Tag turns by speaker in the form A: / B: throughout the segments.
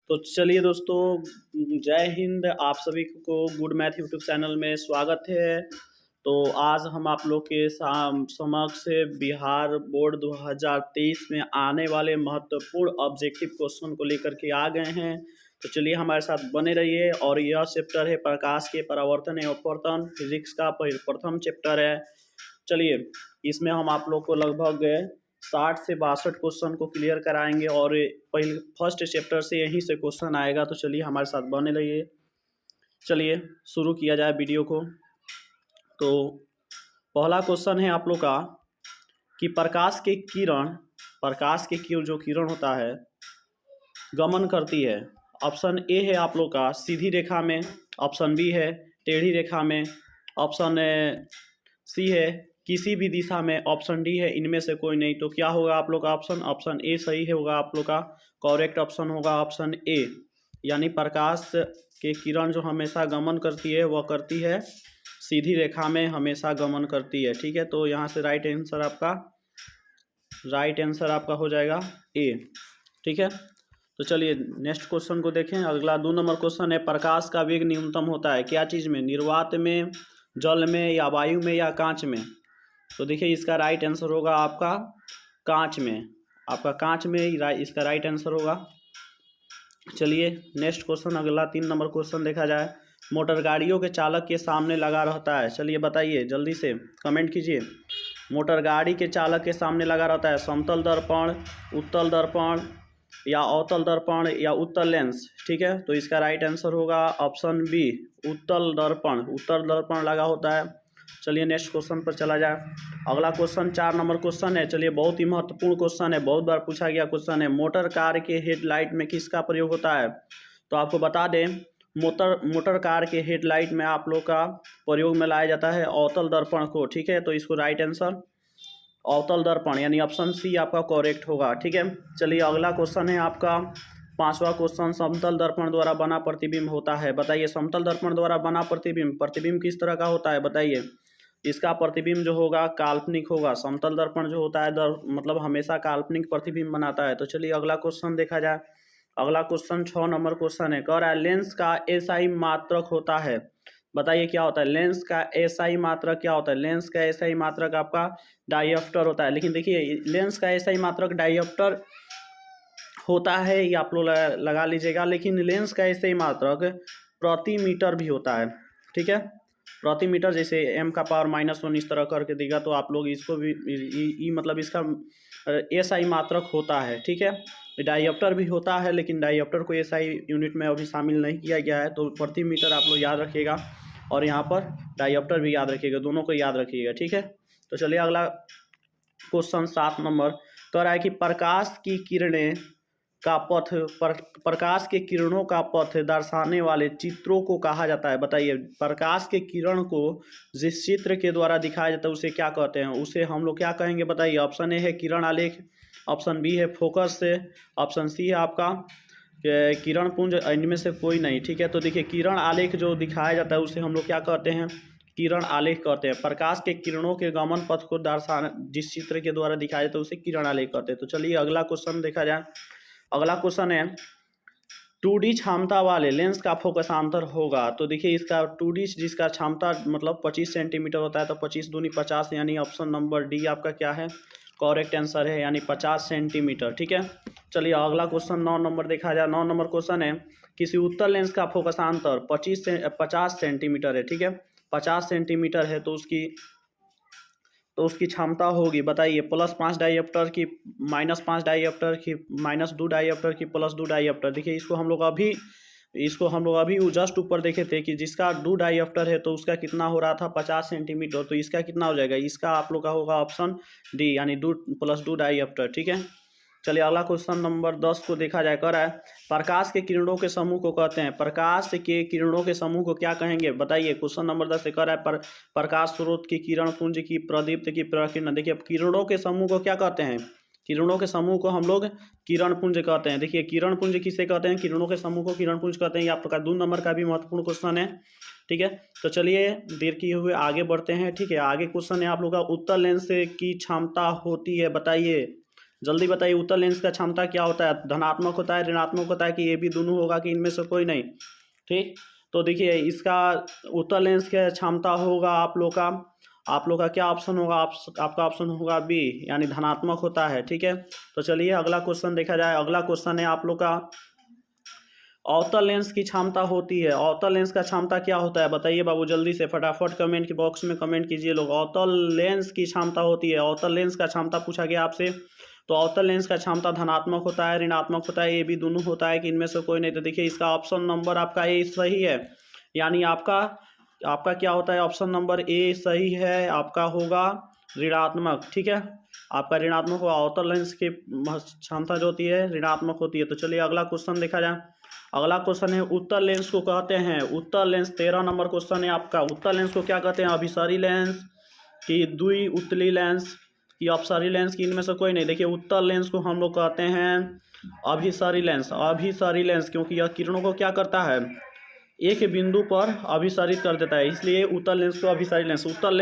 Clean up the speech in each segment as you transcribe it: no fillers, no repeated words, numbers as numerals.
A: तो चलिए दोस्तों, जय हिंद। आप सभी को गुड मैथ यूट्यूब चैनल में स्वागत है। तो आज हम आप लोग के समक्ष बिहार बोर्ड 2023 में आने वाले महत्वपूर्ण ऑब्जेक्टिव क्वेश्चन को लेकर के आ गए हैं। तो चलिए हमारे साथ बने रहिए। और यह चैप्टर है प्रकाश के परावर्तन एवं अपवर्तन, फिजिक्स का प्रथम चैप्टर है। चलिए, इसमें हम आप लोग को लगभग 60 से 62 क्वेश्चन को क्लियर कराएंगे और पहले फर्स्ट चैप्टर से यहीं से क्वेश्चन आएगा। तो चलिए हमारे साथ बने रहिए। चलिए शुरू किया जाए वीडियो को। तो पहला क्वेश्चन है आप लोग का कि प्रकाश के जो किरण होता है गमन करती है। ऑप्शन ए है आप लोग का सीधी रेखा में, ऑप्शन बी है टेढ़ी रेखा में, ऑप्शन सी है किसी भी दिशा में, ऑप्शन डी है इनमें से कोई नहीं। तो क्या होगा आप लोग का ऑप्शन ए सही होगा। आप लोग का करेक्ट ऑप्शन होगा ऑप्शन ए, यानी प्रकाश के किरण जो हमेशा गमन करती है वह करती है सीधी रेखा में, हमेशा गमन करती है। ठीक है, तो यहाँ से राइट आंसर आपका हो जाएगा ए। ठीक है, तो चलिए नेक्स्ट क्वेश्चन को देखें। अगला 2 नंबर क्वेश्चन है प्रकाश का वेग न्यूनतम होता है क्या चीज़ में? निर्वात में, जल में, या वायु में, या कांच में? तो देखिए इसका राइट आंसर होगा आपका कांच में। आपका कांच में इसका राइट आंसर होगा। चलिए नेक्स्ट क्वेश्चन, अगला 3 नंबर क्वेश्चन देखा जाए। मोटर गाड़ियों के चालक के सामने लगा रहता है। चलिए बताइए, जल्दी से कमेंट कीजिए। मोटर गाड़ी के चालक के सामने लगा रहता है समतल दर्पण, उत्तल दर्पण, या अवतल दर्पण, या उत्तल लेंस। ठीक है, तो इसका राइट आंसर होगा ऑप्शन बी उत्तल दर्पण लगा होता है। चलिए नेक्स्ट क्वेश्चन पर चला जाए। अगला क्वेश्चन 4 नंबर क्वेश्चन है। चलिए बहुत ही महत्वपूर्ण क्वेश्चन है, बहुत बार पूछा गया क्वेश्चन है। मोटर कार के हेडलाइट में किसका प्रयोग होता है? तो आपको बता दें मोटर कार के हेडलाइट में आप लोग का प्रयोग में लाया जाता है अवतल दर्पण को। ठीक है, तो इसको राइट आंसर अवतल दर्पण यानी ऑप्शन सी आपका करेक्ट होगा। ठीक है, चलिए अगला क्वेश्चन है आपका 5वां क्वेश्चन। समतल दर्पण द्वारा बना प्रतिबिंब होता है। बताइए समतल दर्पण द्वारा बना प्रतिबिंब किस तरह का होता है? बताइए। इसका प्रतिबिंब जो होगा काल्पनिक होगा। समतल दर्पण जो होता है मतलब हमेशा काल्पनिक प्रतिबिंब बनाता है। तो चलिए अगला क्वेश्चन देखा जाए। अगला क्वेश्चन 6 नंबर क्वेश्चन है। कह रहा है लेंस का एसआई मात्रक होता है। बताइए क्या होता है लेंस का एसआई मात्रक? क्या होता है लेंस का एसआई मात्रक? आपका डायऑप्टर होता है। लेकिन देखिए लेंस का एसआई मात्रक डायऑप्टर होता है, ये आप लोग लगा लीजिएगा। लेकिन लेंस का एसआई मात्रक प्रति मीटर भी होता है। ठीक है, प्रति मीटर, जैसे m का पावर -1 इस तरह करके देगा तो आप लोग इसको भी मतलब इसका एसआई मात्रक होता है। ठीक है, डायऑप्टर भी होता है लेकिन डायऑप्टर को एसआई यूनिट में अभी शामिल नहीं किया गया है। तो प्रति मीटर आप लोग याद रखिएगा और यहाँ पर डायऑप्टर भी याद रखिएगा, दोनों को याद रखिएगा। ठीक है, तो चलिए अगला क्वेश्चन 7 नंबर कह रहा है कि प्रकाश के किरणों का पथ दर्शाने वाले चित्रों को कहा जाता है। बताइए प्रकाश के किरण को जिस चित्र के द्वारा दिखाया जाता है उसे क्या कहते हैं? उसे हम लोग क्या कहेंगे? बताइए। ऑप्शन ए है किरण आलेख, ऑप्शन बी है फोकस से, ऑप्शन सी है आपका किरण पुंज, इनमें से कोई नहीं। ठीक है, तो देखिए किरण आलेख जो दिखाया जाता है उसे हम लोग क्या कहते हैं? किरण आलेख कहते हैं। प्रकाश के किरणों के गमन पथ को दर्शाना जिस चित्र के द्वारा दिखाया जाता है उसे किरण आलेख कहते हैं। तो चलिए अगला क्वेश्चन देखा जाए। अगला क्वेश्चन है 2D क्षमता वाले लेंस का फोकसांतर होगा। तो देखिए इसका 2D जिसका क्षमता मतलब 25 सेंटीमीटर होता है, तो 25 दूनी 50 यानी ऑप्शन नंबर डी आपका क्या है? करेक्ट आंसर है, यानी 50 सेंटीमीटर। ठीक है, चलिए अगला क्वेश्चन 9 नंबर देखा जाए। 9 नंबर क्वेश्चन है किसी उत्तल लेंस का फोकसांतर 50 सेंटीमीटर है। ठीक है, 50 सेंटीमीटर है तो उसकी क्षमता होगी। बताइए +5 डायऑप्टर की, -5 डायऑप्टर की, -2 डायऑप्टर की, +2 डायऑप्टर। देखिए इसको हम लोग अभी जस्ट ऊपर देखे थे कि जिसका 2 डायऑप्टर है तो उसका कितना हो रहा था 50 सेंटीमीटर। तो इसका कितना हो जाएगा? इसका आप लोग का होगा ऑप्शन डी, यानी 2 + 2 डायऑप्टर। ठीक है, चलिए अगला क्वेश्चन नंबर 10 को देखा जाए। कह रहा है प्रकाश के किरणों के समूह को कहते हैं। प्रकाश के किरणों के समूह को क्या कहेंगे? बताइए। क्वेश्चन नंबर 10 से कह रहा है प्रकाश स्रोत की, किरण पुंज की, प्रदीप्त की, प्रकीर्ण। देखिए किरणों के समूह को क्या कहते हैं? किरणों के समूह को हम लोग किरण पुंज कहते हैं। देखिए किरण पुंज किसे कहते हैं? किरणों के समूह को किरण पुंज कहते हैं। ये आपका 2 नंबर का भी महत्वपूर्ण क्वेश्चन है। ठीक है, तो चलिए देर किए हुए आगे बढ़ते हैं। ठीक है, आगे क्वेश्चन है आप लोग का उत्तल लेंस की क्षमता होती है। बताइए जल्दी बताइए, उत्तल लेंस का क्षमता क्या होता है? धनात्मक होता है, ऋणात्मक होता है, कि ये भी दोनों होगा, कि इनमें से कोई नहीं? ठीक, तो देखिए इसका उत्तल लेंस का क्षमता होगा आप लोग का क्या ऑप्शन होगा? आपका ऑप्शन होगा बी, यानी धनात्मक होता है। ठीक है, तो चलिए अगला क्वेश्चन देखा जाए। अगला क्वेश्चन है आप लोग का, अवतल लेंस की क्षमता होती है। अवतल लेंस का क्षमता क्या होता है? बताइए बाबू, जल्दी से फटाफट कमेंट के बॉक्स में कमेंट कीजिए लोग। अवतल लेंस की क्षमता होती है, अवतल लेंस का क्षमता पूछा गया आपसे, तो अवतल लेंस का क्षमता धनात्मक होता है, ऋणात्मक होता है, ये भी दोनों होता है, कि इनमें से कोई नहीं? तो देखिए इसका ऑप्शन नंबर आपका ए सही है, यानी आपका क्या होता है? ऑप्शन नंबर ए सही है, आपका होगा ऋणात्मक। ठीक है, आपका ऋणात्मक होगा। अवतल लेंस की क्षमता जो होती है ऋणात्मक होती है। तो चलिए अगला क्वेश्चन देखा जाए। अगला क्वेश्चन है, उत्तल लेंस को कहते हैं, उत्तल लेंस 13 नंबर क्वेश्चन है आपका। उत्तल लेंस को क्या कहते हैं? अभिसारी लेंस की द्वि उत्तली लेंस की अपसारी लेंस की, इनमें से कोई नहीं? देखिए उत्तल लेंस को हम लोग कहते हैं अभिसारी लेंस। अभिसारी लेंस क्योंकि यह किरणों को क्या करता है? एक बिंदु पर अभिसारित कर देता है, इसलिए उत्तल लेंस को अभिसारी लेंस। उत्तल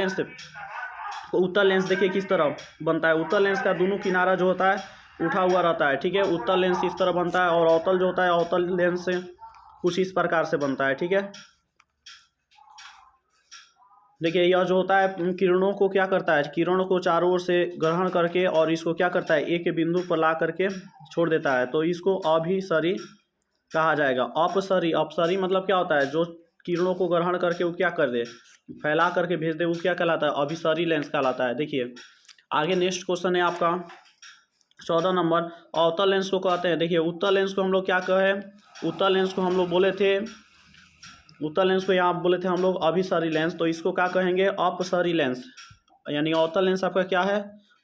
A: लेंस देखिए किस तरह बनता है। उत्तल लेंस का दोनों किनारा जो होता है उठा हुआ रहता है। ठीक है, उत्तल लेंस इस तरह बनता है, और अवतल जो होता है अवतल लेंस से कुछ इस प्रकार से बनता है। ठीक है, देखिए यह जो होता है किरणों को क्या करता है? किरणों को चारों ओर से ग्रहण करके और इसको क्या करता है? एक बिंदु पर ला करके छोड़ देता है, तो इसको अभिसरी कहा जाएगा। अपसरी मतलब क्या होता है? जो किरणों को ग्रहण करके वो क्या कर दे, फैला करके भेज दे, वो क्या कहलाता है? अभिसरी लेंस कहलाता है। देखिए आगे नेक्स्ट क्वेश्चन है आपका 14 नंबर, अवतल लेंस को कहते हैं। देखिए उत्तल लेंस को हम लोग क्या कहे? उत्तल लेंस को हम लोग बोले थे, उत्तल लेंस को यहाँ बोले थे हम लोग अभिसरी लेंस, तो इसको क्या कहेंगे? अपसरी लेंस। यानी अवतल लेंस आपका क्या है?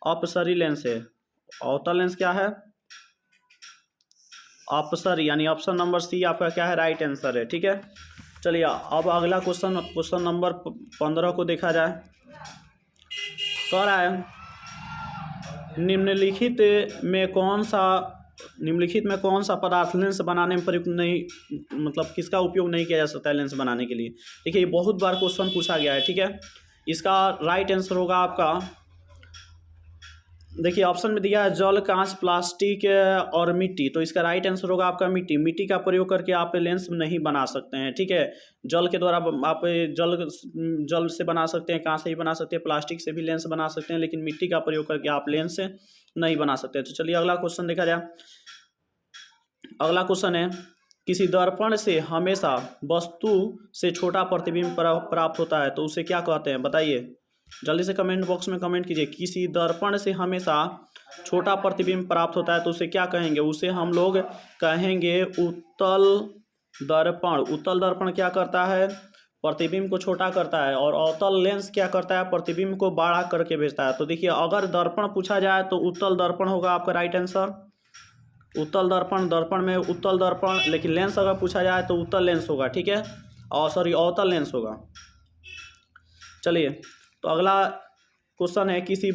A: अपसरी लेंस है। अवतल लेंस क्या है? अपसरी, यानी ऑप्शन नंबर सी आपका क्या है? राइट आंसर है। ठीक है, चलिए अब अगला क्वेश्चन नंबर 15 को देखा जाए। कह रहा है निम्नलिखित में कौन सा पदार्थ लेंस बनाने में प्रयुक्त नहीं, मतलब किसका उपयोग नहीं किया जा सकता है लेंस बनाने के लिए? देखिए ये बहुत बार क्वेश्चन पूछा गया है। ठीक है, इसका राइट आंसर होगा आपका, देखिए ऑप्शन में दिया है जल, कांच, प्लास्टिक और मिट्टी, तो इसका राइट आंसर होगा आपका मिट्टी। मिट्टी का प्रयोग करके आप लेंस नहीं बना सकते हैं। ठीक है, जल के द्वारा आप जल से बना सकते हैं, कांच से भी बना सकते हैं, प्लास्टिक से भी लेंस बना सकते हैं, लेकिन मिट्टी का प्रयोग करके आप लेंस नहीं बना सकते। तो चलिए अगला क्वेश्चन देखा जाए। अगला क्वेश्चन है, किसी दर्पण से हमेशा वस्तु से छोटा प्रतिबिंब प्राप्त होता है, तो उसे क्या कहते हैं? बताइए, जल्दी से कमेंट बॉक्स में कमेंट कीजिए। किसी दर्पण से हमेशा छोटा प्रतिबिंब प्राप्त होता है, तो उसे क्या कहेंगे? उसे हम लोग कहेंगे उत्तल दर्पण। उत्तल दर्पण क्या करता है? प्रतिबिंब को छोटा करता है, और अवतल लेंस क्या करता है? प्रतिबिंब को बड़ा करके भेजता है। तो देखिए अगर दर्पण पूछा जाए तो उत्तल दर्पण होगा आपका राइट आंसर। उत्तल दर्पण, दर्पण में उत्तल दर्पण, लेकिन लेंस अगर पूछा जाए तो उत्तल लेंस होगा। ठीक है, और सॉरी अवतल लेंस होगा। चलिए तो अगला क्वेश्चन है, किसी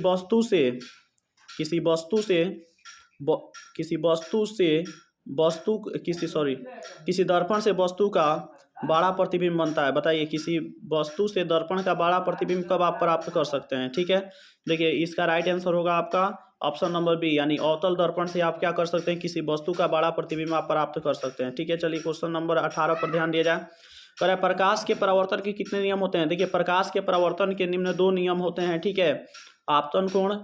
A: दर्पण से वस्तु का बड़ा प्रतिबिंब बनता है। बताइए किसी वस्तु से दर्पण का बड़ा प्रतिबिंब कब आप प्राप्त कर सकते हैं? ठीक है, देखिए इसका राइट आंसर होगा आपका ऑप्शन नंबर बी, यानी अवतल दर्पण से आप क्या कर सकते हैं? किसी वस्तु का बड़ा प्रतिबिंब आप प्राप्त कर सकते हैं। ठीक है, चलिए क्वेश्चन नंबर 18 पर ध्यान दिया जाए। कह रहा है प्रकाश के परावर्तन के कितने नियम होते हैं? देखिए प्रकाश के परावर्तन के निम्न 2 नियम होते हैं। ठीक है, आपतन कोण,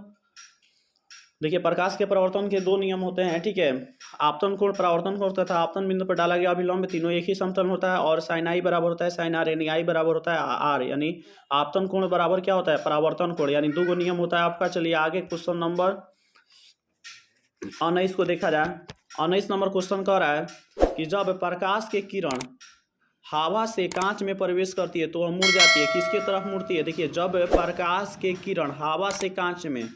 A: देखिए प्रकाश के परावर्तन के 2 नियम होते हैं। ठीक है, आपतन कोण, परावर्तन कोण तथा आपतन बिंदु पर डाला गया अभिलंब, तीनों एक ही समतल होता है, और साइन आई बराबर होता है साइन आर, यानी आई बराबर होता है आर, यानी आपतन कोण बराबर क्या होता है? परावर्तन कोण, यानी 2 नियम होता है आपका। चलिए आगे क्वेश्चन नंबर 19 को देखा जाए। 19 नंबर क्वेश्चन कह रहा है कि जब प्रकाश के किरण हवा से कांच में प्रवेश करती है तो वह मुड़ जाती है, किसके तरफ मुड़ती है? देखिए जब प्रकाश के किरण हवा से कांच में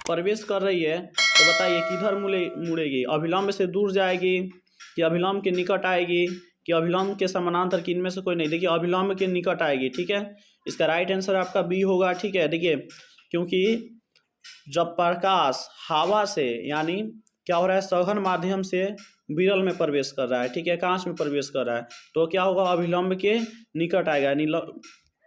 A: प्रवेश कर रही है तो बताइए किधर मुड़ेगी? अभिलंब से दूर जाएगी, कि अभिलंब के निकट आएगी, कि अभिलंब के समानांतर, कि इनमें से कोई नहीं? देखिए अभिलंब के निकट आएगी। ठीक है, इसका राइट आंसर आपका बी होगा। ठीक है, देखिए क्योंकि जब प्रकाश हवा से, यानी क्या हो रहा है? सघन माध्यम से विरल में प्रवेश कर रहा है, ठीक है, कांच में प्रवेश कर रहा है, तो क्या होगा? अभिलंब के निकट आएगा, यानी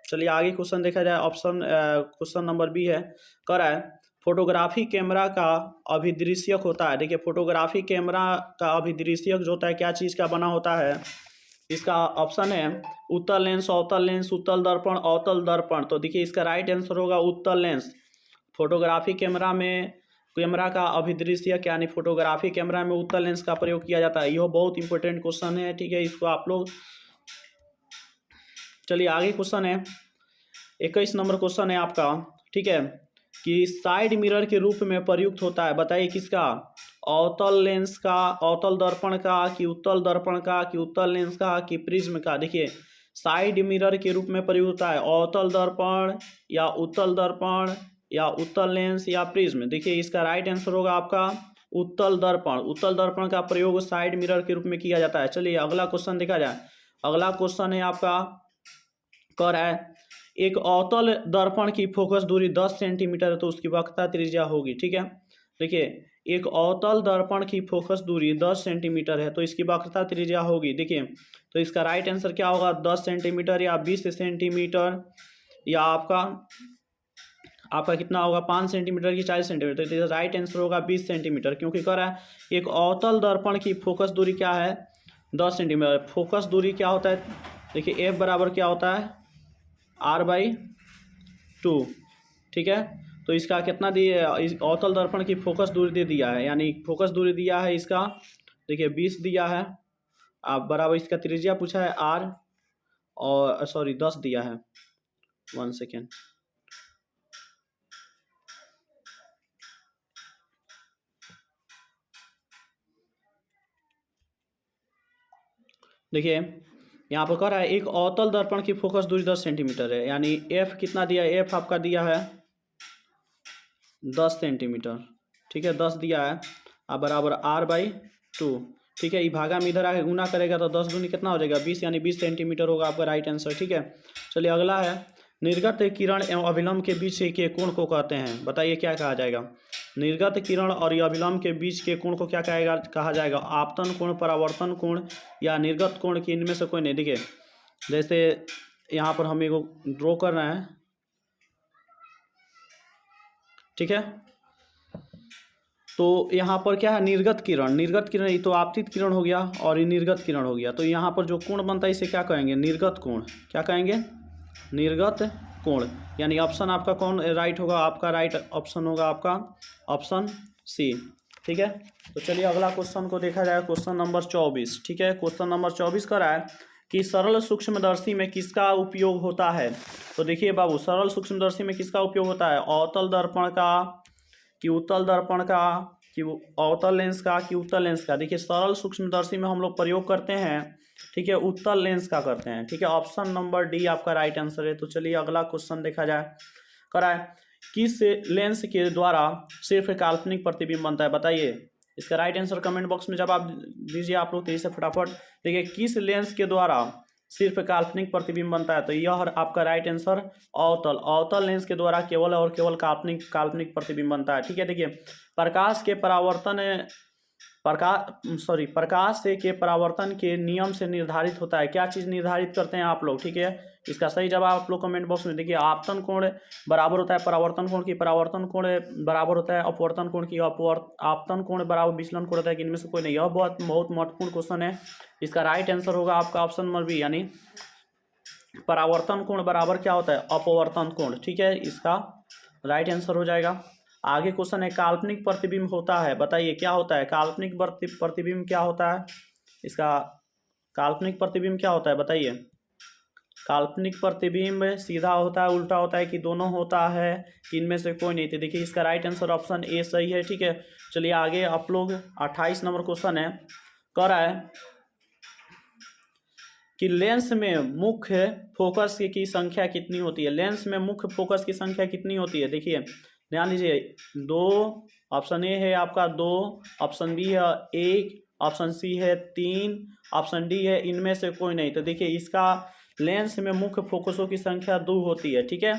A: चलिए आगे क्वेश्चन देखा जाए। क्वेश्चन नंबर बी है, कह रहा है फोटोग्राफी कैमरा का अभिदृश्यक होता है। देखिए फोटोग्राफी कैमरा का अभिदृश्यक जो होता है क्या चीज़ का बना होता है, इसका ऑप्शन है उत्तल लेंस, अवतल लेंस, उत्तल दर्पण, अवतल दर्पण। तो देखिए इसका राइट आंसर होगा उत्तल लेंस। फोटोग्राफी कैमरा का अभिदृश्यक यानी फोटोग्राफी कैमरा में उत्तल लेंस का प्रयोग किया जाता है। यह बहुत इंपॉर्टेंट क्वेश्चन है, ठीक है, इसको आप लोग। चलिए आगे क्वेश्चन है 21 नंबर क्वेश्चन है आपका, ठीक है, कि साइड मिरर के रूप में प्रयुक्त होता है, बताइए किसका, अवतल लेंस का, अवतल दर्पण का, कि उत्तल दर्पण का, कि उत्तल लेंस का, कि प्रिज्म का। देखिए साइड मिरर के रूप में प्रयुक्त होता है अवतल दर्पण या उत्तल दर्पण या उत्तल लेंस या प्रिज्म। देखिए इसका राइट आंसर होगा आपका उत्तल दर्पण। उत्तल दर्पण का प्रयोग साइड मिरर के रूप में किया जाता है। चलिए अगला क्वेश्चन देखा जाए। अगला क्वेश्चन है आपका, कह रहा है एक अवतल दर्पण की फोकस दूरी 10 सेंटीमीटर है तो उसकी वक्रता त्रिज्या होगी, ठीक है। देखिए एक अवतल दर्पण की फोकस दूरी 10 सेंटीमीटर है तो इसकी वक्रता त्रिज्या होगी। देखिए तो इसका राइट आंसर क्या होगा, 10 सेंटीमीटर या 20 सेंटीमीटर या आपका कितना होगा, 5 सेंटीमीटर की 40 सेंटीमीटर। तो राइट आंसर होगा 20 सेंटीमीटर, क्योंकि कह रहा है एक अवतल दर्पण की फोकस दूरी क्या है, 10 सेंटीमीटर। फोकस दूरी क्या होता है, देखिए एफ बराबर क्या होता है, r/2, ठीक है। तो इसका कितना दिए, इस अवतल दर्पण की फोकस दूरी दे दिया है, यानी फोकस दूरी दिया है इसका, देखिए 20 दिया है, आप बराबर इसका त्रिज्या पूछा है r, और सॉरी 10 दिया है, 1 सेकेंड। देखिए यहाँ पर कह रहा है एक अवतल दर्पण की फोकस दूरी 10 सेंटीमीटर है, यानी एफ कितना दिया है, एफ आपका दिया है 10 सेंटीमीटर, ठीक है, 10 दिया है, अब बराबर r/2, ठीक है। ये भागा में इधर आके गुना करेगा तो 10 दूनी कितना हो जाएगा, 20, यानी 20 सेंटीमीटर होगा आपका राइट आंसर, ठीक है। चलिए अगला है निर्गत किरण एवं अभिलंब के बीच के कोण को कहते हैं, बताइए क्या कहा जाएगा। निर्गत किरण और अभिलंब के बीच के कोण को क्या कहा जाएगा, आपतन कोण, परावर्तन कोण या निर्गत कोण, की इनमें से कोई नहीं। देखिए जैसे यहाँ पर हम एक ड्रॉ कर रहे हैं, ठीक है, तो यहाँ पर क्या है, निर्गत किरण, ये तो आपतित किरण हो गया और ये निर्गत किरण हो गया। तो यहाँ पर जो कोण बनता है इसे क्या कहेंगे, निर्गत कोण, क्या कहेंगे, निर्गत कोण। यानी ऑप्शन आपका कौन राइट होगा, आपका राइट ऑप्शन होगा आपका ऑप्शन सी, ठीक है। तो चलिए अगला क्वेश्चन को देखा जाए, क्वेश्चन नंबर 24, ठीक है। क्वेश्चन नंबर 24 का है कि सरल सूक्ष्मदर्शी में किसका उपयोग होता है। तो देखिए बाबू, सरल सूक्ष्मदर्शी में किसका उपयोग होता है, अवतल दर्पण का, कि उत्तल दर्पण का, कि अवतल लेंस का, कि उत्तल लेंस का। देखिए सरल सूक्ष्मदर्शी में हम लोग प्रयोग करते हैं, ठीक है, उत्तल लेंस का करते हैं, ठीक है। ऑप्शन नंबर डी आपका राइट आंसर है। तो चलिए अगला क्वेश्चन देखा जाए, कराए किस लेंस के द्वारा सिर्फ काल्पनिक प्रतिबिंब बनता है, बताइए। इसका राइट आंसर कमेंट बॉक्स में जवाब दीजिए आप लोग तेजी से फटाफट। देखिए किस लेंस के द्वारा सिर्फ काल्पनिक प्रतिबिंब बनता है, तो यह आपका राइट आंसर अवतल लेंस के द्वारा केवल और केवल काल्पनिक प्रतिबिंब बनता है, ठीक है। देखिए प्रकाश के परावर्तन के नियम से निर्धारित होता है, क्या चीज़ निर्धारित करते हैं आप लोग, ठीक है। इसका सही जवाब आप लोग कमेंट बॉक्स में। देखिए आपतन कोण बराबर होता है परावर्तन कोण की, परावर्तन कोण बराबर होता है अपवर्तन कोण की, आपतन कोण बराबर विचलन कोण होता है कि इनमें से कोई नहीं। यह बहुत महत्वपूर्ण क्वेश्चन है। इसका राइट आंसर होगा आपका ऑप्शन नंबर बी, यानी परावर्तन कोण बराबर क्या होता है, अपवर्तन कोण, ठीक है। इसका राइट आंसर हो जाएगा। आगे क्वेश्चन है काल्पनिक प्रतिबिंब होता है, बताइए क्या होता है, काल्पनिक प्रतिबिंब क्या होता है, इसका काल्पनिक प्रतिबिंब क्या होता है बताइए। काल्पनिक प्रतिबिंब सीधा होता है, उल्टा होता है, कि दोनों होता है, कि इनमें से कोई नहीं। तो देखिए इसका राइट आंसर ऑप्शन ए सही है, ठीक है। चलिए आगे आप लोग 28 नंबर क्वेश्चन है, कह रहा है कि लेंस में मुख्य फोकस की संख्या कितनी होती है, लेंस में मुख्य फोकस की संख्या कितनी होती है। देखिए ध्यान दीजिए, 2, ऑप्शन ए है आपका 2, ऑप्शन बी है 1, ऑप्शन सी है 3, ऑप्शन डी है इनमें से कोई नहीं। तो देखिए इसका लेंस में मुख्य फोकसों की संख्या 2 होती है, ठीक है।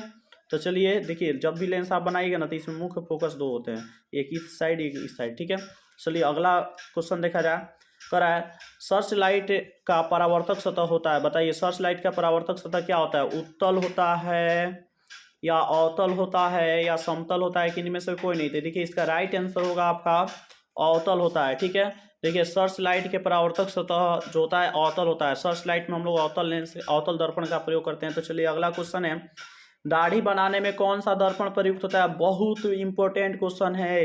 A: तो चलिए देखिए जब भी लेंस आप बनाइएगा ना तो इसमें मुख्य फोकस 2 होते हैं, एक इस साइड एक इस साइड, ठीक है। चलिए अगला क्वेश्चन देखा जाए, करा है सर्च लाइट का परावर्तक सतह होता है, बताइए सर्च लाइट का परावर्तक सतह क्या होता है, उत्तल होता है या अवतल होता है या समतल होता है, कि इनमें से कोई नहीं। तो देखिए इसका राइट आंसर होगा आपका अवतल होता है। ठीक है, देखिए सर्च लाइट के परावर्तक सतह जो होता है अवतल होता है। सर्च लाइट में हम लोग अवतल लेंस अवतल दर्पण का प्रयोग करते हैं। तो चलिए अगला क्वेश्चन है, दाढ़ी बनाने में कौन सा दर्पण प्रयुक्त होता है? बहुत इंपॉर्टेंट क्वेश्चन है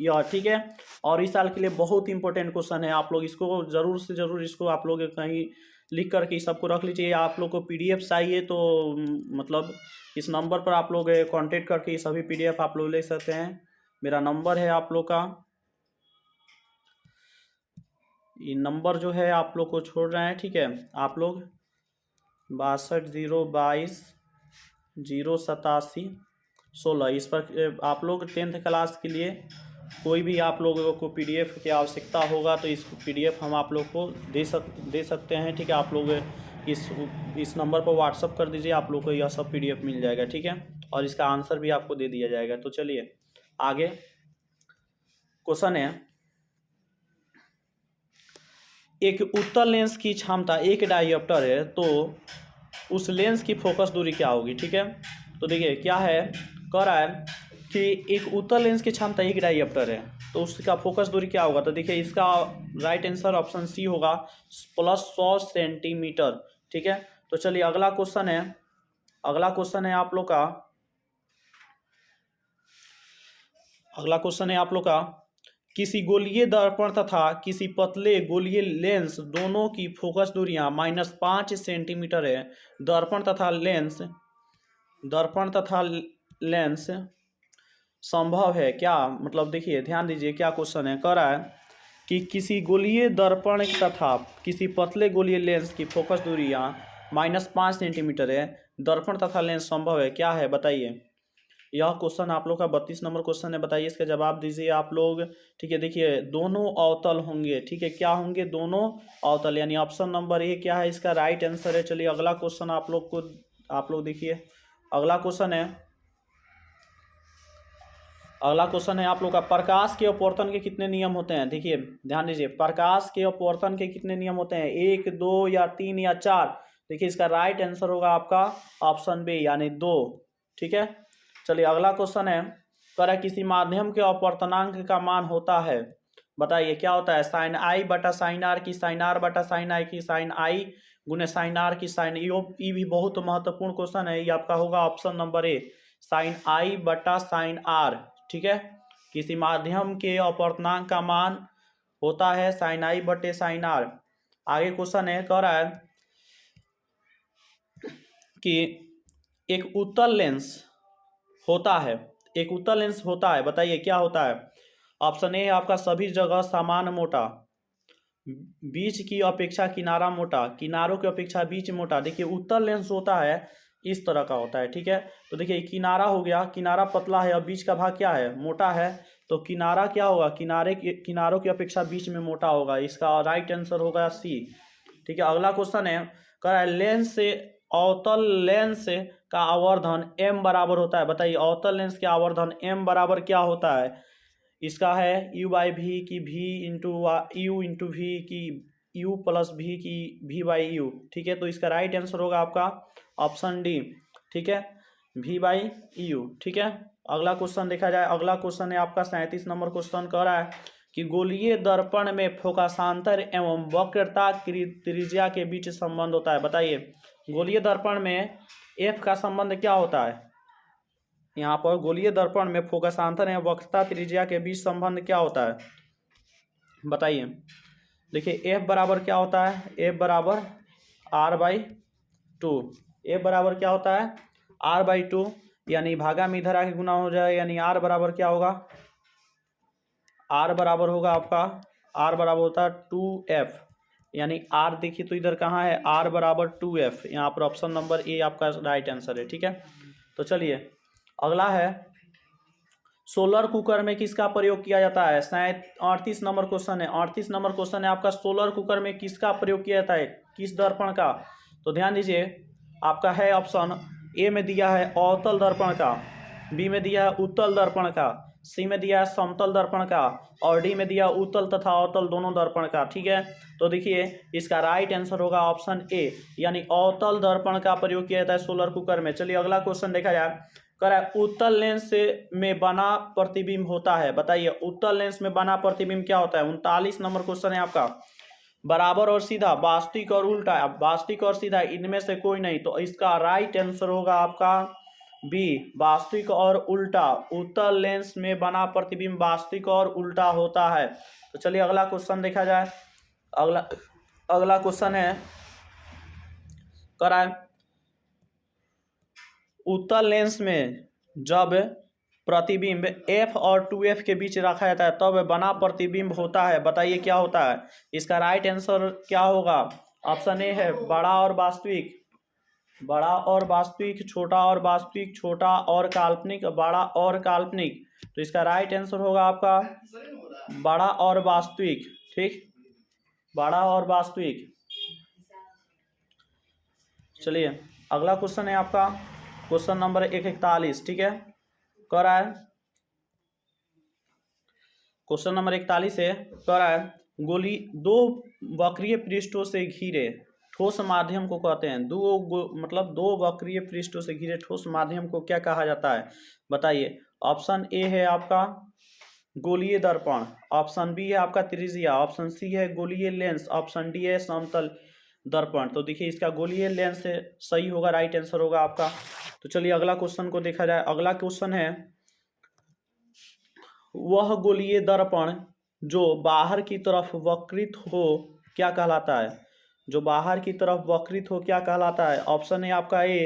A: यह। ठीक है, और इस साल के लिए बहुत इंपॉर्टेंट क्वेश्चन है। आप लोग इसको जरूर से जरूर इसको आप लोग कहीं लिख करके सबको रख लीजिए। आप लोग को पीडीएफ चाहिए तो मतलब इस नंबर पर आप लोग कांटेक्ट करके सभी पीडीएफ आप लोग ले सकते हैं। मेरा नंबर है आप लोग का, ये नंबर जो है आप लोग को छोड़ रहे हैं। ठीक है, आप लोग 62 022 087 16 इस पर आप लोग 10th क्लास के लिए कोई भी आप लोगों को पीडीएफ की आवश्यकता होगा तो इस पीडीएफ हम आप लोग को दे सकते हैं। ठीक है, आप लोग इस नंबर पर व्हाट्सअप कर दीजिए, आप लोग को यह सब पीडीएफ मिल जाएगा। ठीक है, और इसका आंसर भी आपको दे दिया जाएगा। तो चलिए आगे क्वेश्चन है, एक उत्तल लेंस की क्षमता 1 डायोप्टर है तो उस लेंस की फोकस दूरी क्या होगी? ठीक है, तो देखिए क्या है, कह रहा है कि एक उत्तल लेंस की क्षमता 1 डायोप्टर है तो उसका फोकस दूरी क्या होगा? तो देखिए इसका राइट आंसर ऑप्शन सी होगा +100 सेंटीमीटर। ठीक है, तो चलिए अगला क्वेश्चन है, अगला क्वेश्चन है आप लोग का, अगला क्वेश्चन है आप लोग का, किसी गोलीय दर्पण तथा किसी पतले गोलीय लेंस दोनों की फोकस दूरियां -5 सेंटीमीटर है। दर्पण तथा लेंस संभव है क्या? मतलब देखिए ध्यान दीजिए क्या क्वेश्चन है, कह रहा है कि किसी गोलीय दर्पण तथा किसी पतले गोलीय लेंस की फोकस दूरियां -5 सेंटीमीटर है। दर्पण तथा लेंस संभव है क्या है, बताइए। यह क्वेश्चन आप लोग का 32 नंबर क्वेश्चन है, बताइए इसका जवाब दीजिए आप लोग। ठीक है, देखिए दोनों अवतल होंगे। ठीक है, क्या होंगे? दोनों अवतल, यानी ऑप्शन नंबर ए क्या है इसका राइट आंसर है। चलिए अगला क्वेश्चन आप लोग देखिए, अगला क्वेश्चन है, अगला क्वेश्चन है आप लोग का, प्रकाश के अपवर्तन के कितने नियम होते हैं? देखिए ध्यान दीजिए, प्रकाश के अपवर्तन के कितने नियम होते हैं? 1 2 या 3 या 4? देखिए इसका राइट आंसर होगा आपका ऑप्शन बी यानी 2। ठीक है, चलिए अगला क्वेश्चन है, कह रहा है किसी माध्यम के अपवर्तनांक का मान होता है, बताइए क्या होता है? sin i बटा sin r की sin r बटा sin i की sin i गुने sin r की sin ये भी बहुत महत्वपूर्ण क्वेश्चन है। ये आपका होगा option number A sin i बटा sin r। ठीक है, किसी माध्यम के अपवर्तनांक का मान होता है sin i बटे sin r। आगे क्वेश्चन है, कह रहा है कि एक उत्तल लेंस होता है, एक उत्तल लेंस होता है, बताइए क्या होता है? ऑप्शन ए है आपका सभी जगह समान मोटा, बीच की अपेक्षा किनारा मोटा, किनारों की अपेक्षा बीच मोटा। देखिए उत्तल लेंस होता है इस तरह का होता है। ठीक है, तो देखिए किनारा हो गया, किनारा पतला है और बीच का भाग क्या है? मोटा है। तो किनारा क्या होगा? किनारों की अपेक्षा बीच में मोटा होगा। इसका राइट आंसर होगा सी। ठीक है, अगला क्वेश्चन है, कह रहा है लेंस से अवतल लेंस का आवर्धन m बराबर होता है, बताइए अवतल लेंस के आवर्धन m बराबर क्या होता है? इसका है u/v की v की u प्लस v की v/u। ठीक है, तो इसका राइट आंसर होगा आपका ऑप्शन डी। ठीक है, v/u। ठीक है, अगला क्वेश्चन देखा जाए, अगला क्वेश्चन है आपका 37 नंबर क्वेश्चन, कह रहा है कि गोलीय दर्पण में फोकसांतर एवं वक्रता त्रिज्या के बीच संबंध होता है, बताइए गोलीय दर्पण में एफ का संबंध क्या होता है? यहाँ पर गोलीय दर्पण में फोकसांतर एवं वक्रता त्रिज्या के बीच संबंध क्या होता है, बताइए। देखिए एफ बराबर क्या होता है? एफ बराबर r/2। एफ बराबर क्या होता है? r/2, यानी भागा में इधर आके गुना हो जाए, यानी r बराबर क्या होगा? r बराबर होगा आपका, r बराबर होता है 2f, यानी r देखिए तो इधर कहाँ है? r बराबर 2f। यहाँ पर ऑप्शन नंबर ए आपका राइट आंसर है। ठीक है, तो चलिए अगला है, सोलर कुकर में किसका प्रयोग किया जाता है? 38 नंबर क्वेश्चन है, 38 नंबर क्वेश्चन है आपका, सोलर कुकर में किसका प्रयोग किया जाता है, किस दर्पण का? तो ध्यान दीजिए, आपका है ऑप्शन ए में दिया है अवतल दर्पण का, बी में दिया है उत्तल दर्पण का, सी में दिया है समतल दर्पण का, और डी में दिया उत्तल तथा अवतल दोनों दर्पण का। ठीक है, तो देखिए इसका राइट आंसर होगा ऑप्शन ए, यानी अवतल दर्पण का प्रयोग किया जाता है सोलर कुकर में। चलिए अगला क्वेश्चन देखा जाए, कह रहा है उत्तल लेंस से में बना प्रतिबिंब होता है। बताइए उत्तल लेंस में बना प्रतिबिंब क्या होता है। 39 नंबर क्वेश्चन है आपका। बराबर और सीधा, वास्तविक और उल्टा। अब वास्तविक और सीधा इनमें से कोई नहीं, तो इसका राइट आंसर होगा आपका बी, वास्तविक और उल्टा। उत्तल लेंस में बना प्रतिबिंब वास्तविक और उल्टा होता है। तो चलिए अगला क्वेश्चन देखा जाए। अगला क्वेश्चन है कराए उत्तल लेंस में जब प्रतिबिंब f और 2f के बीच रखा जाता है तब बना प्रतिबिंब होता है। बताइए क्या होता है। इसका राइट आंसर क्या होगा। ऑप्शन ए है बड़ा और वास्तविक, बड़ा और वास्तविक, छोटा और वास्तविक, छोटा और काल्पनिक, बड़ा और काल्पनिक। तो इसका राइट आंसर होगा आपका बड़ा और वास्तविक। ठीक, बड़ा और वास्तविक। चलिए अगला क्वेश्चन है आपका क्वेश्चन नंबर 41। ठीक है, कह रहा है क्वेश्चन नंबर 41 है, कह रहा है गोली दो वक्रीय पृष्ठों से घिरे ठोस माध्यम को कहते हैं। मतलब दो वक्रीय पृष्ठों से घिरे ठोस माध्यम को क्या कहा जाता है। बताइए। ऑप्शन ए है आपका गोलीय दर्पण, ऑप्शन बी है आपका त्रिज्या, ऑप्शन सी है गोलीय लेंस, ऑप्शन डी है समतल दर्पण। तो देखिए इसका गोलीय लेंस से सही होगा, राइट आंसर होगा आपका। तो चलिए अगला क्वेश्चन को देखा जाए। अगला क्वेश्चन है वह गोलीय दर्पण जो बाहर की तरफ वक्रित हो क्या कहलाता है। जो बाहर की तरफ वक्रित हो क्या कहलाता है। ऑप्शन है आपका ए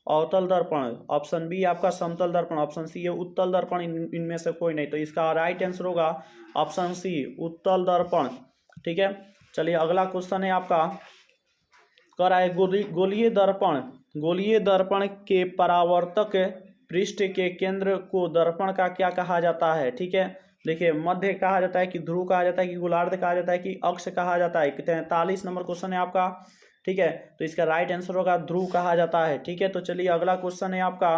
A: अवतल दर्पण, ऑप्शन बी आपका समतल दर्पण, ऑप्शन सी है उत्तल दर्पण। इनमें से कोई नहीं, तो इसका राइट आंसर होगा ऑप्शन सी उत्तल दर्पण। ठीक है, चलिए अगला क्वेश्चन है आपका, कह रहा है गोलीय दर्पण, गोलीय दर्पण के परावर्तक पृष्ठ के केंद्र को दर्पण का क्या कहा जाता है। ठीक है, देखिए मध्य कहा जाता है कि ध्रुव कहा जाता है कि गोलार्ध कहा जाता है कि अक्ष कहा जाता है। 43 नंबर क्वेश्चन है आपका। ठीक है, तो इसका राइट आंसर होगा ध्रुव कहा जाता है। ठीक है, तो चलिए अगला क्वेश्चन है आपका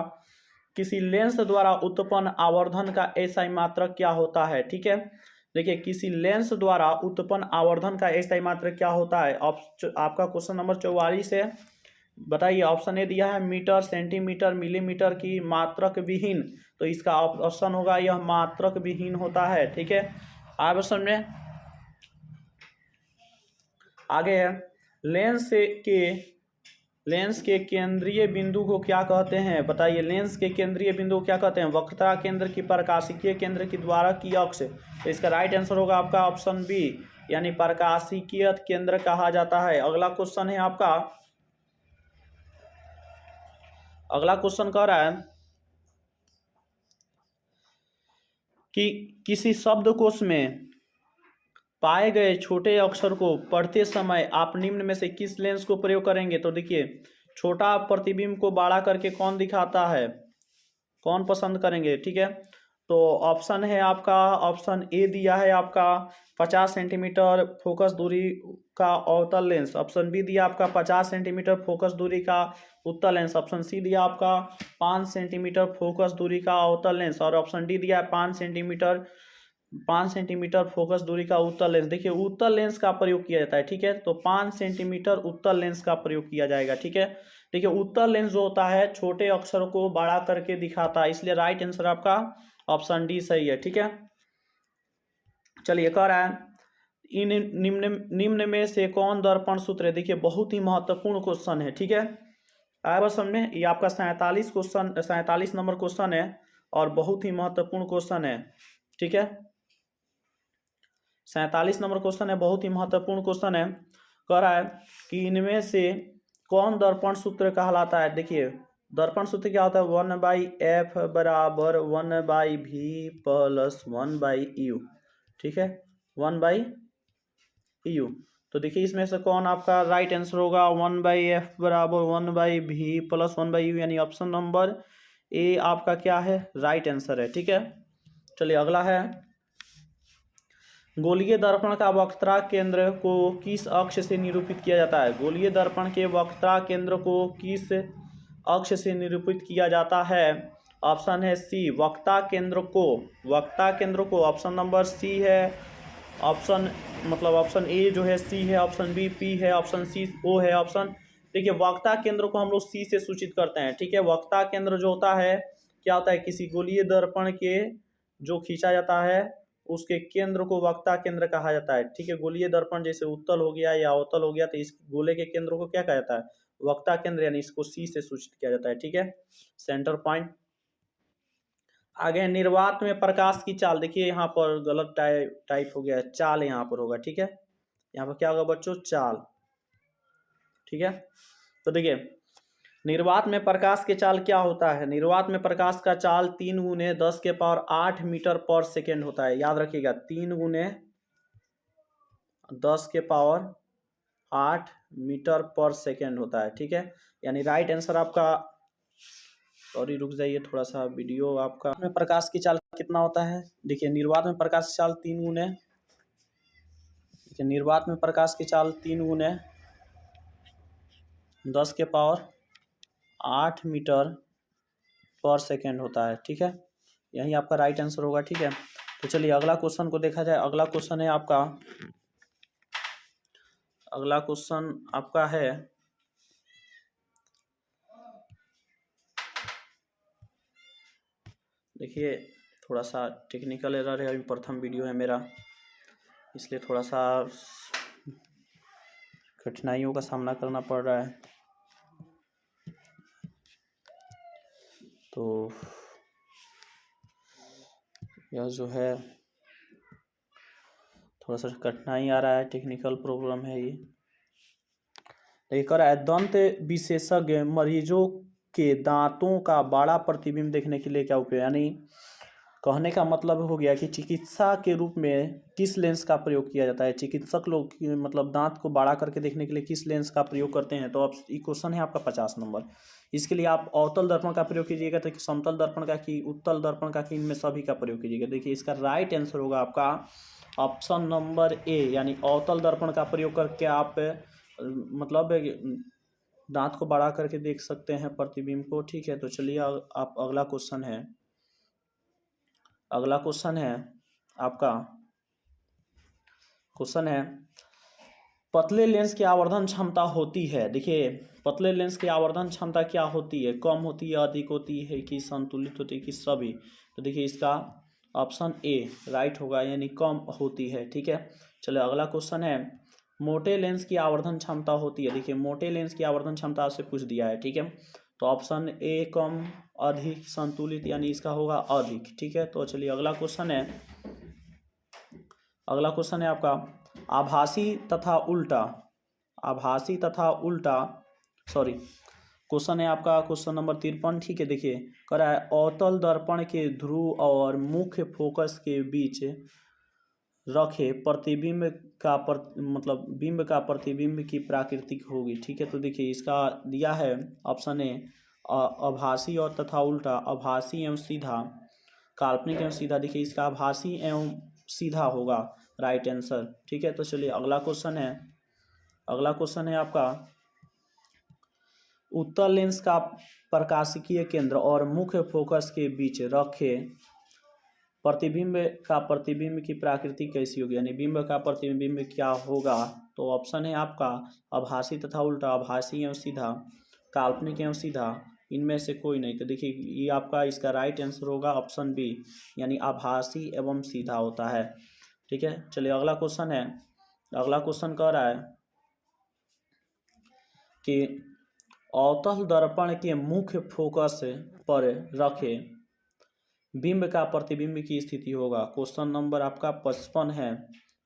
A: किसी लेंस द्वारा उत्पन्न आवर्धन का एसआई मात्रक क्या होता है। ठीक है, देखिए किसी लेंस द्वारा उत्पन्न आवर्धन का एसआई मात्रक क्या होता है। आपका क्वेश्चन नंबर 44 है। बताइए। ऑप्शन ए दिया है मीटर, सेंटीमीटर, मिलीमीटर की मात्रक विहीन। तो इसका ऑप्शन होगा यह मात्रक विहीन होता है। ठीक है, आप समझे। आगे है लेंस के केंद्रीय बिंदु को क्या कहते हैं। बताइए लेंस के केंद्रीय बिंदु को क्या कहते हैं। वक्रता केंद्र की प्रकाशिकीय केंद्र की द्वारा की अक्ष। तो इसका राइट आंसर होगा आपका ऑप्शन बी, यानी प्रकाशिकीय केंद्र कहा जाता है। अगला क्वेश्चन है आपका, अगला क्वेश्चन कह रहा है कि किसी शब्दकोश में पाए गए छोटे अक्षर को पढ़ते समय आप निम्न में से किस लेंस को प्रयोग करेंगे। तो देखिए छोटा प्रतिबिंब को बड़ा करके कौन दिखाता है, कौन पसंद करेंगे। ठीक है, तो ऑप्शन है आपका ऑप्शन ए दिया है आपका 50 सेंटीमीटर फोकस दूरी का अवतल लेंस, ऑप्शन बी दिया आपका 50 सेंटीमीटर फोकस दूरी का उत्तल लेंस, ऑप्शन सी दिया आपका 5 सेंटीमीटर फोकस दूरी का अवतल लेंस, और ऑप्शन डी दिया है 5 सेंटीमीटर फोकस दूरी का उत्तल लेंस। देखिए उत्तल लेंस का प्रयोग किया जाता है। ठीक है, तो 5 सेंटीमीटर उत्तल लेंस का प्रयोग किया जाएगा। ठीक है, देखिए उत्तल लेंस जो होता है छोटे अक्षर को बड़ा करके दिखाता है, इसलिए राइट आंसर आपका ऑप्शन डी सही है। ठीक है, चलिए कह रहा है इन निम्न में से कौन दर्पण सूत्र है। देखिए बहुत ही महत्वपूर्ण क्वेश्चन है। ठीक है, आया बस हमने, ये आपका 47 नंबर क्वेश्चन है और बहुत ही महत्वपूर्ण क्वेश्चन है। ठीक है, 47 नंबर क्वेश्चन है, बहुत ही महत्वपूर्ण क्वेश्चन है। कह रहा है कि इनमें से कौन दर्पण सूत्र कहलाता है। देखिए दर्पण सूत्र क्या होता है, 1/f बराबर 1/v प्लस 1/u। ठीक है, 1/u। तो देखिए इसमें से कौन आपका राइट आंसर होगा। 1/f बराबर 1/v प्लस 1/u, यानी ऑप्शन नंबर ए आपका क्या है, राइट आंसर है। ठीक है, चलिए अगला है गोलीय दर्पण का वक्रता केंद्र को किस अक्ष से निरूपित किया जाता है। गोलीय दर्पण के वक्रता केंद्र को किस अक्ष से निरूपित किया जाता है। ऑप्शन है सी वक्रता केंद्र को, ऑप्शन नंबर सी है, ऑप्शन ए जो है सी है, ऑप्शन बी पी है, ऑप्शन सी ओ है, ऑप्शन देखिए वक्रता केंद्र को हम लोग सी से सूचित करते हैं। ठीक है, वक्रता केंद्र जो होता है क्या होता है, किसी गोलीय दर्पण के जो खींचा जाता है उसके केंद्र को वक्ता केंद्र कहा जाता है। ठीक है, गोलीय दर्पण जैसे उत्तल हो गया या अवतल हो गया, तो इस गोले के केंद्र को क्या कहा जाता है, वक्ता केंद्र, यानी इसको सी से सूचित किया जाता है। ठीक है, सेंटर पॉइंट। आगे निर्वात में प्रकाश की चाल, देखिए यहाँ पर गलत टाइप हो गया है, चाल यहाँ पर होगा। ठीक है, यहाँ पर क्या होगा बच्चों, चाल। ठीक है, तो देखिए निर्वात में प्रकाश के चाल क्या होता है। निर्वात में प्रकाश का चाल 3 × 10⁸ मीटर पर सेकेंड होता है। याद रखिएगा, 3 × 10⁸ मीटर पर सेकेंड होता है। ठीक है, यानी राइट आंसर आपका, सॉरी रुक जाइए थोड़ा सा वीडियो आपका, में प्रकाश की चाल कितना होता है। देखिए निर्वात में प्रकाश की चाल 3 × 10⁸ मीटर पर सेकेंड होता है। ठीक है, यही आपका राइट आंसर होगा। ठीक है, तो चलिए अगला क्वेश्चन को देखा जाए। अगला क्वेश्चन है आपका, अगला क्वेश्चन आपका है, देखिए थोड़ा सा टेक्निकल एरर है, अभी प्रथम वीडियो है मेरा, इसलिए थोड़ा सा कठिनाइयों का सामना करना पड़ रहा है। तो यह जो है थोड़ा सा कठिनाई आ रहा है, टेक्निकल प्रॉब्लम है ये। लेकर आए, दंत विशेषज्ञ मरीजों के दांतों का बड़ा प्रतिबिंब देखने के लिए क्या उपयोग, यानी कहने का मतलब हो गया कि चिकित्सा के रूप में किस लेंस का प्रयोग किया जाता है। चिकित्सक लोग मतलब दांत को बड़ा करके देखने के लिए किस लेंस का प्रयोग करते हैं। तो अब ये क्वेश्चन है आपका 50 नंबर। इसके लिए आप अवतल दर्पण का प्रयोग कीजिएगा, तो समतल दर्पण का कि उत्तल दर्पण का कि इनमें सभी का प्रयोग कीजिएगा। देखिए इसका राइट आंसर होगा आपका ऑप्शन नंबर ए, यानी अवतल दर्पण का प्रयोग करके आप मतलब दांत को बड़ा करके देख सकते हैं प्रतिबिंब को। ठीक है, तो चलिए आप अगला क्वेश्चन है, अगला क्वेश्चन है आपका, क्वेश्चन है पतले लेंस की आवर्धन क्षमता होती है। देखिए पतले लेंस की आवर्धन क्षमता क्या होती है, कम होती है, अधिक होती है, कि संतुलित होती है, कि सभी। तो देखिए इसका ऑप्शन ए राइट होगा, यानी कम होती है। ठीक है, चलिए अगला क्वेश्चन है, मोटे लेंस की आवर्धन क्षमता होती है। देखिए मोटे लेंस की आवर्धन क्षमता आपसे पूछ दिया है। ठीक है, तो ऑप्शन ए कम, अधिक, संतुलित, यानी इसका होगा अधिक। ठीक है, तो चलिए अगला क्वेश्चन है, अगला क्वेश्चन है आपका आभासी तथा उल्टा सॉरी, क्वेश्चन है आपका क्वेश्चन नंबर 53। ठीक है, देखिए कह रहा है अवतल दर्पण के ध्रुव और मुख्य फोकस के बीच रखे प्रतिबिंब का मतलब बिंब का प्रतिबिंब की प्राकृतिक होगी। ठीक है, तो देखिए इसका दिया है ऑप्शन ए आभासी और तथा उल्टा, आभासी एवं सीधा, काल्पनिक एवं सीधा। देखिए इसका आभासी एवं सीधा होगा राइट आंसर। ठीक है, तो चलिए अगला क्वेश्चन है, अगला क्वेश्चन है आपका उत्तल लेंस का प्रकाशिकीय केंद्र और मुख्य फोकस के बीच रखे प्रतिबिंब का प्रतिबिंब की प्रकृति कैसी होगी, यानी बिंब का प्रतिबिंब क्या होगा। तो ऑप्शन है आपका आभासी तथा उल्टा, आभासी एवं सीधा, काल्पनिक एवं सीधा, इनमें से कोई नहीं। तो देखिए ये आपका इसका राइट आंसर होगा ऑप्शन बी, यानी आभासी एवं सीधा होता है। ठीक है, चलिए अगला क्वेश्चन है, अगला क्वेश्चन कह रहा है कि अवतल दर्पण के मुख्य फोकस पर रखे बिंब का प्रतिबिंब की स्थिति होगा। क्वेश्चन नंबर आपका 55 है,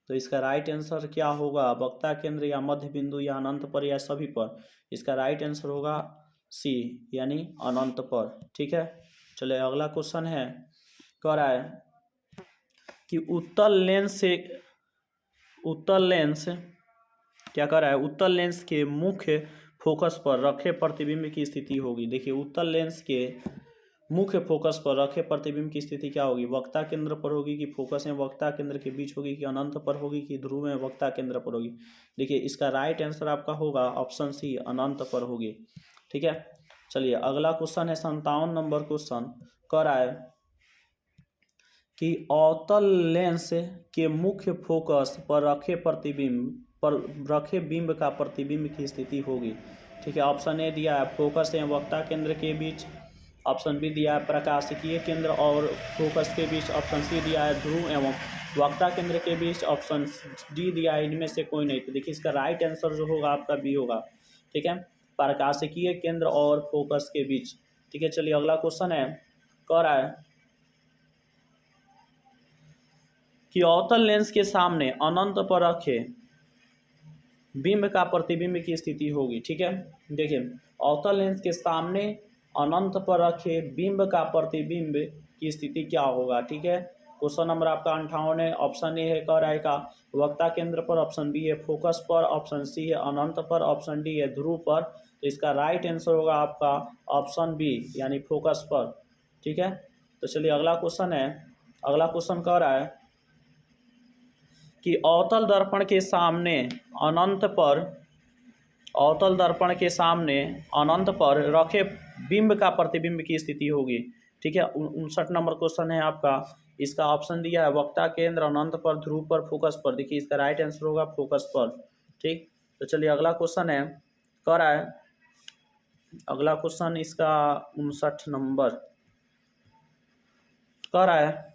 A: तो इसका राइट आंसर क्या होगा, वक्ता केंद्र या मध्य बिंदु या अनंत पर या सभी पर। इसका राइट आंसर होगा सी, यानी अनंत पर। ठीक है, चलिए अगला क्वेश्चन है, कह रहा है कि उत्तल लेंस क्या कर रहा है, उत्तल लेंस के मुख्य फोकस पर रखे प्रतिबिंब की स्थिति होगी। देखिए उत्तल लेंस के मुख्य फोकस पर रखे प्रतिबिंब की स्थिति क्या होगी, वक्ता केंद्र पर होगी, कि फोकस में वक्ता केंद्र के बीच होगी, कि अनंत पर होगी, कि ध्रुव में वक्ता केंद्र पर होगी। देखिए इसका राइट आंसर आपका होगा ऑप्शन सी, अनंत पर होगी। ठीक है, चलिए अगला क्वेश्चन है 57 नंबर क्वेश्चन, कह रहा है कि अवतल लेंस के मुख्य फोकस पर रखे बिंब का प्रतिबिंब की स्थिति होगी। ठीक है, ऑप्शन ए दिया है फोकस एवं वक्ता केंद्र के बीच, ऑप्शन बी दिया है प्रकाशिकीय केंद्र और फोकस के बीच, ऑप्शन सी दिया है ध्रुव एवं वक्ता केंद्र के बीच, ऑप्शन डी दिया है इनमें से कोई नहीं। तो देखिए इसका राइट आंसर जो होगा आपका बी होगा, ठीक है, प्रकाशिकीय केंद्र और फोकस के बीच। ठीक है, चलिए अगला क्वेश्चन है, कह रहा है कि अवतल लेंस के सामने अनंत पर रखे बिंब का प्रतिबिंब की स्थिति होगी। ठीक है, देखिए अवतल लेंस के सामने अनंत पर रखे बिंब का प्रतिबिंब की स्थिति क्या होगा। ठीक है, क्वेश्चन नंबर आपका 58 है। ऑप्शन ए है, कह रहा है का वक्ता केंद्र पर, ऑप्शन बी है फोकस पर, ऑप्शन सी है अनंत पर, ऑप्शन डी है ध्रुव पर। तो इसका राइट आंसर होगा आपका ऑप्शन बी यानी फोकस पर। ठीक है, तो चलिए अगला क्वेश्चन है। अगला क्वेश्चन कह रहा है कि अवतल दर्पण के सामने अनंत पर, अवतल दर्पण के सामने अनंत पर रखे बिंब का प्रतिबिंब की स्थिति होगी। ठीक है, 59 नंबर क्वेश्चन है आपका। इसका ऑप्शन दिया है वक्ता केंद्र, अनंत पर, ध्रुव पर, फोकस पर। देखिए इसका राइट आंसर होगा फोकस पर। ठीक, तो चलिए अगला क्वेश्चन है, कह रहा है अगला क्वेश्चन इसका 59 नंबर कह रहा है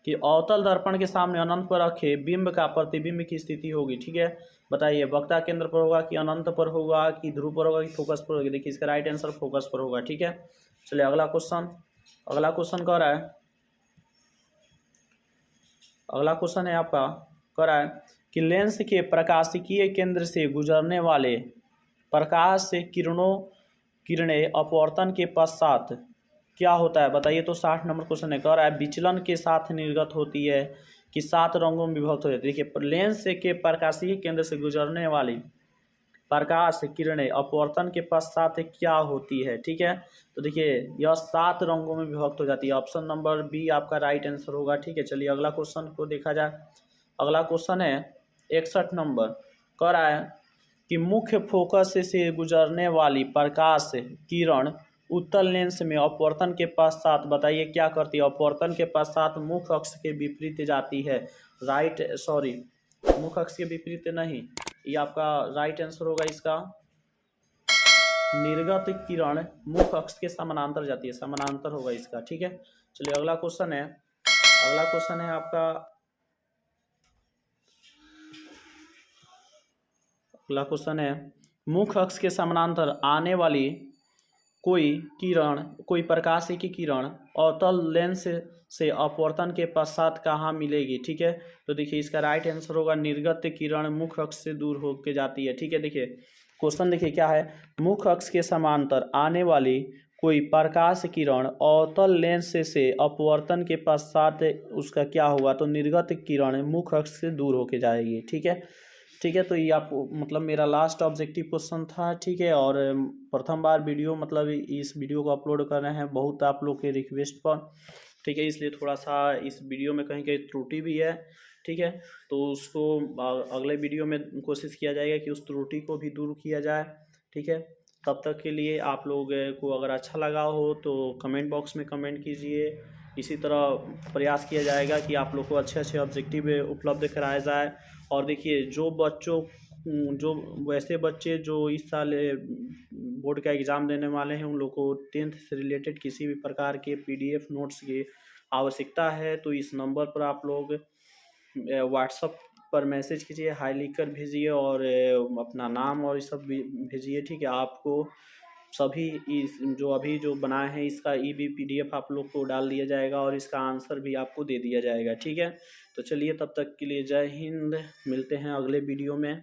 A: कि अवतल दर्पण के सामने अनंत पर रखे बिंब का प्रतिबिंब की स्थिति होगी। ठीक है, बताइए वक्ता केंद्र पर होगा कि अनंत पर होगा कि ध्रुव पर होगा कि फोकस पर होगा। देखिए इसका राइट आंसर फोकस पर होगा। ठीक है, चलिए अगला क्वेश्चन। अगला क्वेश्चन कह रहा है, अगला क्वेश्चन है आपका, कह रहा है कि लेंस के प्रकाशिकीय केंद्र से गुजरने वाले प्रकाश से किरणें अपवर्तन के पश्चात क्या होता है, बताइए। तो 60 नंबर क्वेश्चन है, कह रहा है विचलन के साथ निर्गत होती है कि 7 रंगों में विभक्त हो जाती है। देखिए लेंस के प्रकाशीय केंद्र से गुजरने वाली प्रकाश किरणें अपवर्तन के पश्चात क्या होती है। ठीक है, तो देखिए यह 7 रंगों में विभक्त हो जाती है। ऑप्शन नंबर बी आपका राइट आंसर होगा। ठीक है, चलिए अगला क्वेश्चन को देखा जाए। अगला क्वेश्चन है 61 नंबर, कह रहा है कि मुख्य फोकस से गुजरने वाली प्रकाश किरण उत्तल लेंस में अपवर्तन के पश्चात बताइए क्या करती है। अपवर्तन के पश्चात मुख्य अक्ष के विपरीत जाती है। मुख्य अक्ष के विपरीत नहीं, ये आपका राइट आंसर होगा। इसका निर्गत किरण मुख्य अक्ष के समानांतर जाती है, समानांतर होगा इसका। ठीक है, चलिए अगला क्वेश्चन है। अगला क्वेश्चन है आपका, अगला क्वेश्चन है मुख्य अक्ष के समानांतर आने वाली कोई प्रकाश की किरण अवतल लेंस से अपवर्तन के पश्चात कहाँ मिलेगी। ठीक है, तो देखिए इसका राइट आंसर होगा निर्गत किरण मुख्य अक्ष से दूर होकर जाती है। ठीक है, देखिए क्वेश्चन देखिए क्या है, मुख्य अक्ष के समांतर आने वाली कोई प्रकाश किरण अवतल लेंस से अपवर्तन के पश्चात उसका क्या होगा, तो निर्गत किरण मुख्य अक्ष से दूर होकर जाएगी। ठीक है, ठीक है, तो ये आपको मतलब मेरा लास्ट ऑब्जेक्टिव क्वेश्चन था। ठीक है, और प्रथम बार वीडियो मतलब इस वीडियो को अपलोड कर रहे हैं बहुत आप लोग के रिक्वेस्ट पर। ठीक है, इसलिए थोड़ा सा इस वीडियो में कहीं कहीं त्रुटि भी है। ठीक है, तो उसको अगले वीडियो में कोशिश किया जाएगा कि उस त्रुटि को भी दूर किया जाए। ठीक है, तब तक के लिए आप लोग को अगर अच्छा लगा हो तो कमेंट बॉक्स में कमेंट कीजिए। इसी तरह प्रयास किया जाएगा कि आप लोग को अच्छे अच्छे ऑब्जेक्टिव उपलब्ध कराया जाए। और देखिए जो वैसे बच्चे जो इस साल बोर्ड का एग्ज़ाम देने वाले हैं उन लोग को 10th से रिलेटेड किसी भी प्रकार के PDF नोट्स की आवश्यकता है तो इस नंबर पर आप लोग व्हाट्सअप पर मैसेज कीजिए, हाई लिख कर भेजिए और अपना नाम और ये सब भेजिए। ठीक है, आपको सभी इस जो अभी जो बनाए हैं इसका भी PDF आप लोग को डाल दिया जाएगा और इसका आंसर भी आपको दे दिया जाएगा। ठीक है, तो चलिए तब तक के लिए जय हिंद, मिलते हैं अगले वीडियो में।